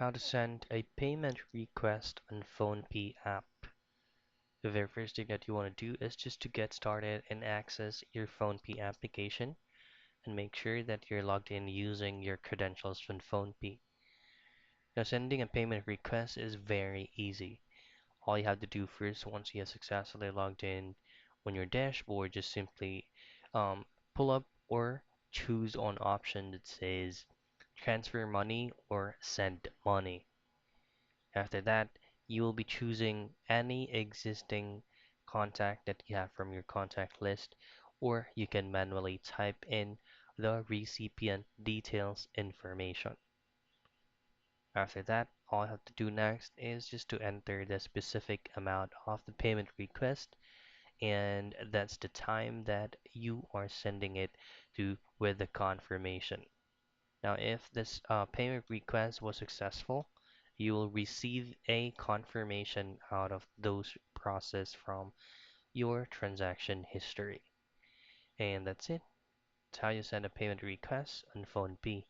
How to send a payment request on Phonepe app. The very first thing that you want to do is just to get started and access your Phonepe application and make sure that you're logged in using your credentials from Phonepe. Now, sending a payment request is very easy. All you have to do first, once you have successfully logged in on your dashboard, just simply pull up or choose on option that says transfer money or send money. After that, you will be choosing any existing contact that you have from your contact list, or you can manually type in the recipient details information. After that, all I have to do next is just to enter the specific amount of the payment request, and that's the time that you are sending it to with the confirmation. Now, if this payment request was successful, you will receive a confirmation out of those process from your transaction history. And that's it. That's how you send a payment request on Phone P.